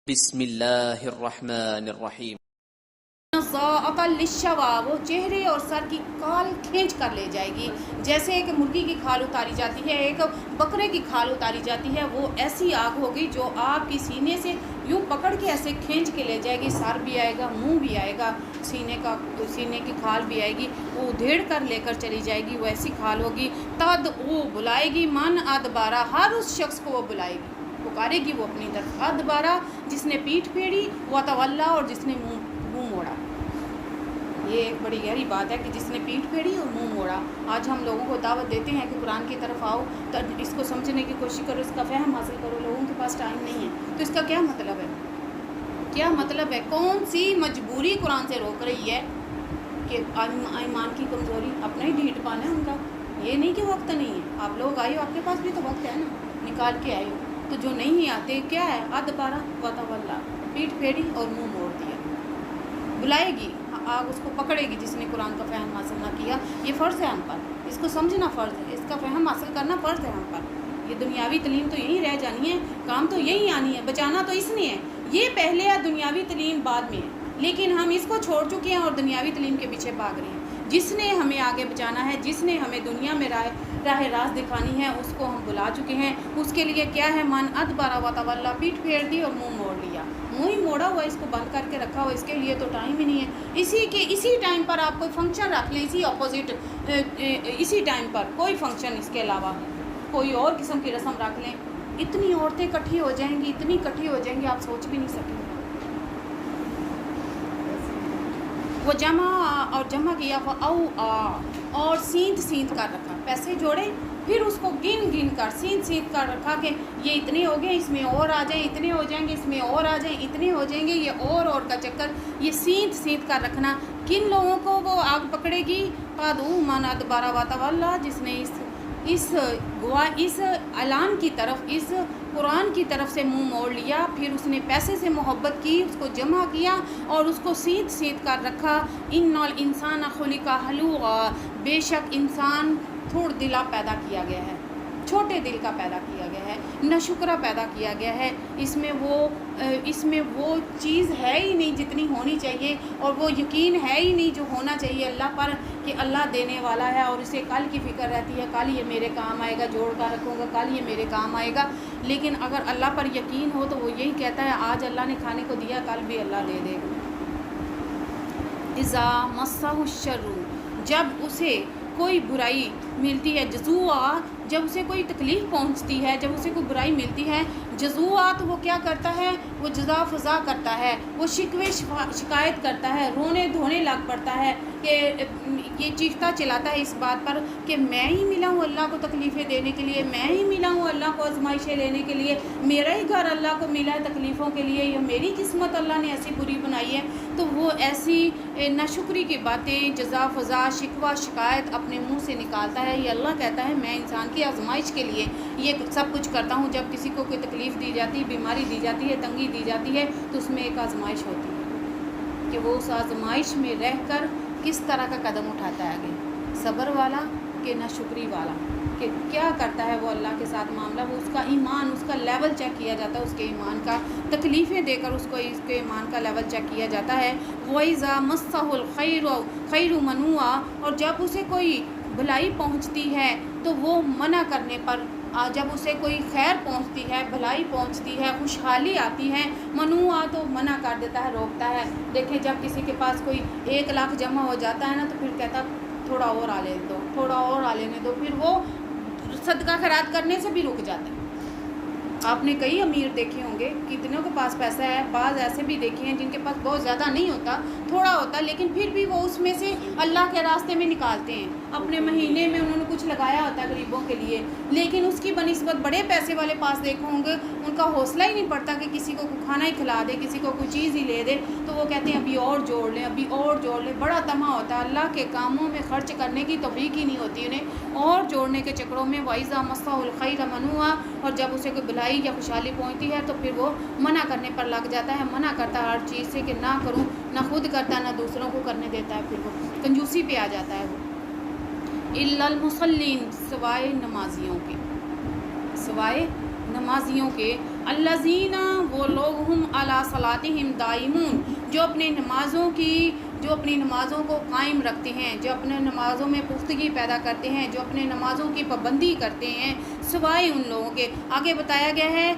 بسم اللہ الرحمن الرحیم۔ وہ چہرے اور سر کی کھال کھینچ کر لے جائے گی، جیسے ایک مرغی کی کھال اتاری جاتی ہے، ایک بکرے کی کھال اتاری جاتی ہے۔ وہ ایسی آگ ہوگی جو آپ کی سینے سے یوں پکڑ کے ایسے کھینچ کے لے جائے گی، سر بھی آئے گا، منہ بھی آئے گا، سینے کی کھال بھی آئے گی، وہ ادھیڑ کر لے کر چلی جائے گی۔ وہ ایسی کھال ہوگی تد وہ بلائے گی من ادبارہ، ہر اس شخص کو وہ بلائے گی، پکارے گی وہ اپنی طرف، ادبارہ جس نے پیٹھ پھیری، وتولی اور جس نے منہ موڑا۔ یہ ایک بڑی گہری بات ہے کہ جس نے پیٹھ پھیری اور منہ موڑا۔ آج ہم لوگوں کو دعوت دیتے ہیں کہ قرآن کی طرف آؤ، تو اس کو سمجھنے کی کوشش کرو، اس کا فہم حاصل کرو۔ لوگوں کے پاس ٹائم نہیں ہے، تو اس کا کیا مطلب ہے؟ کیا مطلب ہے؟ کون سی مجبوری قرآن سے روک رہی ہے کہ ایمان کی کمزوری؟ اپنا ہی ڈھیٹ پانا ہے ان کا، یہ نہیں کہ وقت نہیں ہے۔ آپ لوگ آئے ہو، آپ کے پاس بھی تو وقت ہے نا، نکال کے آئے ہو۔ تو جو نہیں آتے کیا ہے؟ ادبارہ وتولی، پیٹھ پھیری اور منہ موڑ دیا۔ بلائے گی آگ، اس کو پکڑے گی جس نے قرآن کا فہم حاصل نہ کیا۔ یہ فرض ہے ہم پر، اس کو سمجھنا فرض ہے، اس کا فہم حاصل کرنا فرض ہے ہم پر۔ یہ دنیاوی تعلیم تو یہیں رہ جانی ہے، کام تو یہیں آنی ہے، بچانا تو اس نے ہے۔ یہ پہلے ہے، دنیاوی تعلیم بعد میں ہے، لیکن ہم اس کو چھوڑ چکے ہیں اور دنیاوی تعلیم کے پیچھے بھاگ رہے ہیں۔ جس نے ہمیں آگے بچانا ہے، جس نے ہمیں دنیا میں راہ راست دکھانی ہے، اس کو ہم بلا چکے ہیں۔ اس کے لیے کیا ہے؟ من ادبارہ وتولی، پیٹھ پھیر دی اور منہ موڑ لیا۔ منہ ہی موڑا ہوا، اس کو بند کر کے رکھا ہوا، اس کے لیے تو ٹائم ہی نہیں ہے۔ اسی ٹائم پر آپ کوئی فنکشن رکھ لیں، اسی ٹائم پر کوئی فنکشن، اس کے علاوہ کوئی اور قسم کی رسم رکھ لیں، اتنی عورتیں اکٹھی ہو جائیں گی، اتنی اکٹھی ہو جائیں گی، آپ سوچ بھی نہیں سکیں۔ وہ جمع کیا، اور سینت کر رکھا، پیسے جوڑے، پھر اس کو گن کر سینت کر رکھا کہ یہ اتنے ہو گئے، اس میں اور آ جائیں، اتنے ہو جائیں گے، اس میں اور آ جائیں، اتنے ہو جائیں گے، یہ اور کا چکر، یہ سینت کر رکھنا۔ کن لوگوں کو وہ آگ پکڑے گی؟ قادو من ادبارہ وتولی، جس نے اس اعلان کی طرف، اس قرآن کی طرف سے منہ موڑ لیا، پھر اس نے پیسے سے محبت کی، اس کو جمع کیا اور اس کو سینت کر رکھا۔ ان الانسان خلق ہلوعا، بے شک انسان تھوڑ دلا پیدا کیا گیا ہے، چھوٹے دل کا پیدا کیا گیا ہے، ناشکرا پیدا کیا گیا ہے۔ اس میں وہ چیز ہے ہی نہیں جتنی ہونی چاہیے، اور وہ یقین ہے ہی نہیں جو ہونا چاہیے اللہ پر، کہ اللہ دینے والا ہے، اور اسے کل کی فکر رہتی ہے، کل یہ میرے کام آئے گا، جوڑ کر رکھوں گا، کل یہ میرے کام آئے گا۔ لیکن اگر اللہ پر یقین ہو تو وہ یہی کہتا ہے آج اللہ نے کھانے کو دیا، کل بھی اللہ دے دے گا۔ اذا مسہ الشر، جب اسے کوئی برائی ملتی ہے، جزوعا، جب اسے کوئی تکلیف پہنچتی ہے، جب اسے کوئی برائی ملتی ہے، جزوعا، تو وہ کیا کرتا ہے؟ وہ جزا فضا کرتا ہے، وہ شکوے شکایت کرتا ہے، رونے دھونے لگ پڑتا ہے، کہ یہ چیختا چلاتا ہے اس بات پر کہ میں ہی ملا ہوں اللہ کو تکلیفیں دینے کے لیے، میں ہی ملا ہوں اللہ کو آزمائشیں لینے کے لیے، میرا ہی گھر اللہ کو ملا ہے تکلیفوں کے لیے، یا میری قسمت اللہ نے ایسی بری بنائی ہے۔ تو وہ ایسی ناشکری کی باتیں، جزا فضا، شکوہ شکایت اپنے منہ سے نکالتا ہے۔ یہ اللہ کہتا ہے میں انسان کی آزمائش کے لیے یہ سب کچھ کرتا ہوں۔ جب کسی کو کوئی تکلیف دی جاتی ہے، بیماری دی جاتی ہے، تنگی دی جاتی ہے، تو اس میں ایک آزمائش ہوتی ہے کہ وہ اس آزمائش میں رہ کر کس طرح کا قدم اٹھاتا ہے آگے، صبر والا کہ ناشکری والا، کہ کیا کرتا ہے وہ اللہ کے ساتھ معاملہ۔ وہ اس کا ایمان، اس کا لیول چیک کیا جاتا ہے، اس کے ایمان کا، تکلیفیں دے کر اس کے ایمان کا لیول چیک کیا جاتا ہے۔ وَإِذَا مَسَّهُ الْخَيْرُ خَيْرُ مَنُوعًا، اور جب اسے کوئی بھلائی پہنچتی ہے تو وہ منع کرنے پر، جب اسے کوئی خیر پہنچتی ہے، بھلائی پہنچتی ہے، خوشحالی آتی ہے، منوعا، تو منع کر دیتا ہے، روکتا ہے۔ دیکھیں جب کسی کے پاس کوئی 1 لاکھ جمع ہو جاتا ہے نا، تو پھر کہتا تھوڑا اور آ لینے دو، تھوڑا اور آ لینے دو، پھر وہ صدقہ خیرات کرنے سے بھی رک جاتا ہے۔ آپ نے کئی امیر دیکھے ہوں گے کتنوں کے پاس پیسہ ہے، بعض ایسے بھی دیکھے ہیں جن کے پاس بہت زیادہ نہیں ہوتا، تھوڑا ہوتا، لیکن پھر بھی وہ اس میں سے اللہ کے راستے میں نکالتے ہیں۔ اپنے مہینے میں انہوں نے کچھ لگایا ہوتا ہے غریبوں کے لیے، لیکن اس کی بنسبت بڑے پیسے والے پاس دیکھو ہوں گے، ان کا حوصلہ ہی نہیں پڑتا کہ کسی کو کھانا ہی کھلا دے، کسی کو کوئی چیز ہی لے دے، تو وہ کہتے ہیں ابھی اور جوڑ لیں، ابھی اور جوڑ لیں۔ بڑا طمع ہوتا ہے، اللہ کے کاموں میں خرچ کرنے کی توفیق ہی نہیں ہوتی انہیں، اور جوڑنے کے چکروں میں۔ وَإِذَا مَسَّهُ الْخَيْرُ مَنُوعًا، اور جب اسے کوئی بھلائی یا خوشحالی پہنچتی ہے تو پھر وہ منع کرنے پر لگ جاتا ہے، منع کرتا ہے ہر چیز سے کہ نہ کروں، نہ خود کرتا ہے نہ دوسروں کو کرنے دیتا ہے، پھر وہ کنجوسی پہ آ جاتا ہے وہ۔ إِلَّا الْمُصَلِّينَ، سوائے نمازیوں کے، سوائے نمازیوں کے، الذین وہ لوگ ہم علی صلاتہم دائمون جو اپنی نمازوں کو قائم رکھتے ہیں، جو اپنے نمازوں میں پختگی پیدا کرتے ہیں، جو اپنے نمازوں کی پابندی کرتے ہیں، سوائے ان لوگوں کے۔ آگے بتایا گیا ہے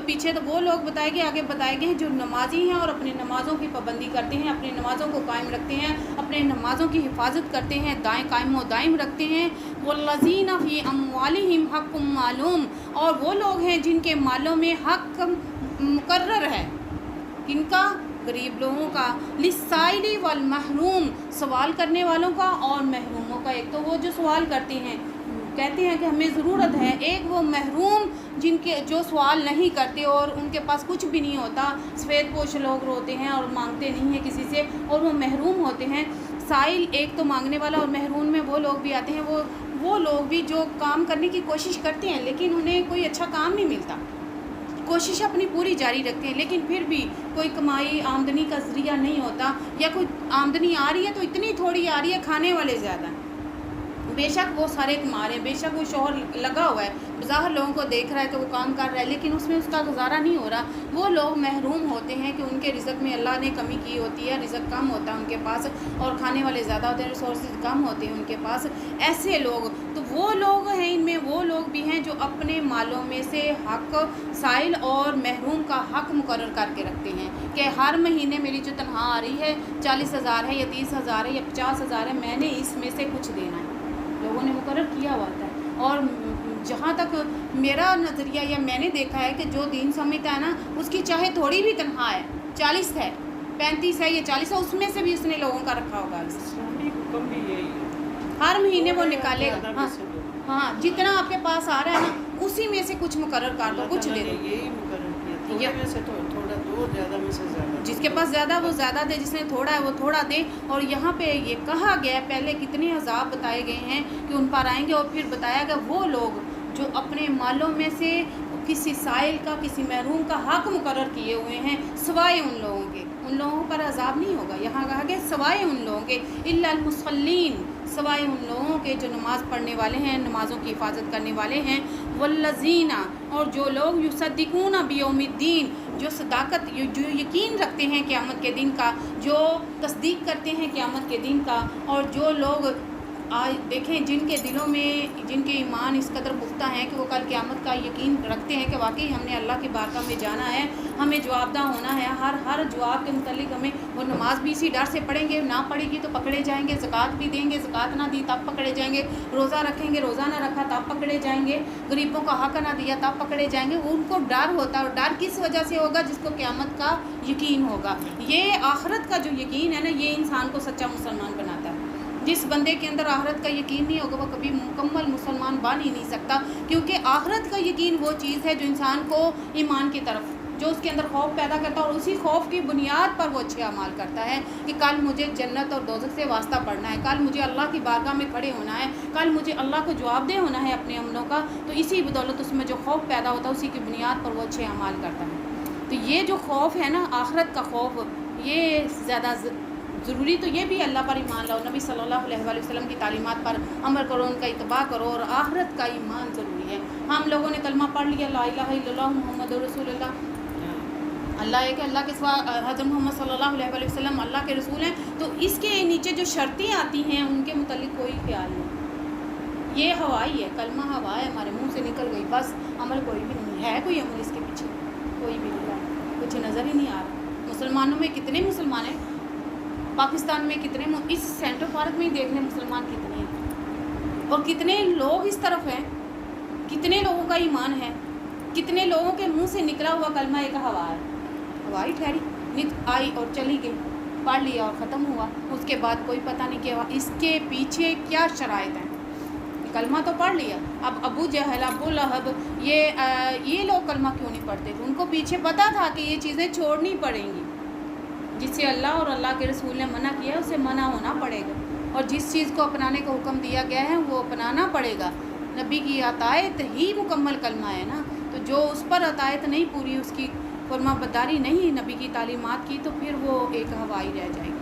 پیچھے تو وہ لوگ بتائے گئے، آگے بتائے گئے ہیں جو نمازی ہیں اور اپنی نمازوں کی پابندی کرتے ہیں، اپنی نمازوں کو قائم رکھتے ہیں، اپنے نمازوں کی حفاظت کرتے ہیں، قائم و دائم رکھتے ہیں۔ والذین فی اموالہم حق معلوم اور وہ لوگ ہیں جن کے مالوں میں حق مقرر ہے، کن کا؟ غریب لوگوں کا، للسائل والمحروم سوال کرنے والوں کا اور محروموں کا۔ ایک تو وہ جو سوال کرتے ہیں کہتے ہیں کہ ہمیں ضرورت ہے، ایک وہ محروم جو سوال نہیں کرتے اور ان کے پاس کچھ بھی نہیں ہوتا، سفید پوش لوگ ہوتے ہیں اور مانگتے نہیں ہیں کسی سے اور وہ محروم ہوتے ہیں۔ سائل ایک تو مانگنے والا، اور محروم میں وہ لوگ بھی آتے ہیں وہ لوگ بھی جو کام کرنے کی کوشش کرتے ہیں لیکن انہیں کوئی اچھا کام نہیں ملتا، کوشش اپنی پوری جاری رکھتے ہیں لیکن پھر بھی کوئی کمائی آمدنی کا ذریعہ نہیں ہوتا، یا کوئی آمدنی آ رہی ہے تو اتنی تھوڑی آ رہی ہے، کھانے والے زیادہ ہیں۔ بے شک وہ سارے کما رہے ہیں، بے شک وہ شوہر لگا ہوا ہے، بظاہر لوگوں کو دیکھ رہا ہے کہ وہ کام کر رہا ہے لیکن اس میں اس کا گزارا نہیں ہو رہا۔ وہ لوگ محروم ہوتے ہیں کہ ان کے رزق میں اللہ نے کمی کی ہوتی ہے، رزق کم ہوتا ہے ان کے پاس اور کھانے والے زیادہ ہوتے ہیں، ریسورسز کم ہوتے ہیں ان کے پاس۔ ایسے لوگ تو وہ لوگ ہیں، ان میں وہ لوگ بھی ہیں جو اپنے مالوں میں سے حق سائل اور محروم کا حق مقرر کر کے رکھتے ہیں کہ ہر مہینے میری جو تنخواہ آ رہی ہے 40,000 ہے یا 30,000 ہے یا 50,000 ہے، میں نے اس میں سے کچھ دینا ہے، لوگوں نے مقرر کیا ہوتا ہے۔ اور جہاں تک میرا نظریہ یا میں نے دیکھا ہے کہ جو دین سمجھتا ہے نا اس کی چاہے تھوڑی بھی تنخواہ ہے، 40 ہے 35 ہے یا 40 ہے، اس میں سے بھی اس نے لوگوں کا رکھا ہوگا، ہر مہینے وہ نکالے گا۔ ہاں جتنا آپ کے پاس آ رہا ہے نا اسی میں سے کچھ مقرر کر دو، کچھ دے دو، جس کے پاس زیادہ وہ زیادہ دے، جس نے تھوڑا ہے وہ تھوڑا دے۔ اور یہاں پہ یہ کہا گیا ہے، پہلے کتنے عذاب بتائے گئے ہیں کہ ان پر آئیں گے، اور پھر بتایا گیا وہ لوگ جو اپنے مالوں میں سے کسی سائل کا کسی محروم کا حق مقرر کیے ہوئے ہیں، سوائے ان لوگوں کے، ان لوگوں پر عذاب نہیں ہوگا۔ یہاں کہا گیا سوائے ان لوگوں کے، الا المصلین سوائے ان لوگوں کے جو نماز پڑھنے والے ہیں، نمازوں کی حفاظت کرنے والے ہیں، والذین اور جو لوگ یصدقون بیوم الدین جو صداقت جو یقین رکھتے ہیں قیامت کے دن کا، جو تصدیق کرتے ہیں قیامت کے دن کا، اور جو لوگ آج دیکھیں جن کے دلوں میں جن کے ایمان اس قدر پختہ ہیں کہ وہ کل قیامت کا یقین رکھتے ہیں کہ واقعی ہم نے اللہ کی بارگاہ میں جانا ہے، ہمیں جواب دہ ہونا ہے، ہر جواب کے متعلق ہمیں وہ نماز بھی اسی ڈر سے پڑھیں گے، نہ پڑھے گی تو پکڑے جائیں گے، زکوٰۃ بھی دیں گے، زکوٰۃ نہ دی تب پکڑے جائیں گے، روزہ رکھیں گے، روزہ نہ رکھا تب پکڑے جائیں گے، غریبوں کا حق نہ دیا تب پکڑے جائیں گے۔ ان کو ڈر ہوتا ہے، اور ڈر کس وجہ سے ہوگا؟ جس کو قیامت کا یقین ہوگا۔ یہ آخرت کا جو یقین ہے نا، یہ انسان کو سچا مسلمان بناتا ہے۔ جس بندے کے اندر آخرت کا یقین نہیں ہوگا وہ کبھی مکمل مسلمان بن ہی نہیں سکتا، کیونکہ آخرت کا یقین وہ چیز ہے جو انسان کو ایمان کی طرف، جو اس کے اندر خوف پیدا کرتا ہے، اور اسی خوف کی بنیاد پر وہ اچھے اعمال کرتا ہے کہ کل مجھے جنت اور دوزخ سے واسطہ پڑھنا ہے، کل مجھے اللہ کی بارگاہ میں کھڑے ہونا ہے، کل مجھے اللہ کو جواب دہ ہونا ہے اپنے عملوں کا۔ تو اسی بدولت اس میں جو خوف پیدا ہوتا ہے اسی کی بنیاد پر وہ اچھے اعمال کرتا ہے۔ تو یہ جو خوف ہے نا، آخرت کا خوف، یہ زیادہ ضروری تو یہ بھی اللہ پر ایمان لاؤ، نبی صلی اللہ علیہ وآلہ وسلم کی تعلیمات پر عمل کرو، ان کا اتباع کرو، اور آخرت کا ایمان ضروری ہے۔ ہم لوگوں نے کلمہ پڑھ لیا لا الہ الا اللہ محمد رسول اللہ، اللہ ایک ہے، اللہ کے سوا حضرت محمد صلی اللہ علیہ وآلہ وسلم اللہ کے رسول ہیں، تو اس کے نیچے جو شرطیں آتی ہیں ان کے متعلق کوئی خیال نہیں، یہ ہوائی ہے، کلمہ ہوا ہے، ہمارے منہ سے نکل گئی بس، عمل کوئی بھی نہیں ہے، کوئی عمل اس کے پیچھے کوئی بھی نہیں، کچھ نظر ہی نہیں آ رہا۔ مسلمانوں میں کتنے مسلمان ہیں، پاکستان میں کتنے، اس سینٹرل پارک میں ہی دیکھ لیں مسلمان کتنے ہیں، اور کتنے لوگ اس طرف ہیں، کتنے لوگوں کا ایمان ہے، کتنے لوگوں کے منہ سے نکلا ہوا کلمہ ایک ہوا ہے، ہوائی ٹھہری، نت آئی اور چلی گئی، پڑھ لیا اور ختم ہوا، اس کے بعد کوئی پتہ نہیں کہ اس کے پیچھے کیا شرائط ہیں۔ کلمہ تو پڑھ لیا، اب ابو جہل، ابو لہب، یہ لوگ کلمہ کیوں نہیں پڑھتے تھے؟ ان کو پیچھے پتہ تھا کہ یہ چیزیں چھوڑنی پڑیں گی، جس سے اللہ اور اللہ کے رسول نے منع کیا ہے اسے منع ہونا پڑے گا، اور جس چیز کو اپنانے کا حکم دیا گیا ہے وہ اپنانا پڑے گا۔ نبی کی عطایت ہی مکمل کلمہ ہے نا، تو جو اس پر عطایت نہیں پوری، اس کی فرما برداری نہیں نبی کی تعلیمات کی، تو پھر وہ ایک ہوائی رہ جائے گی۔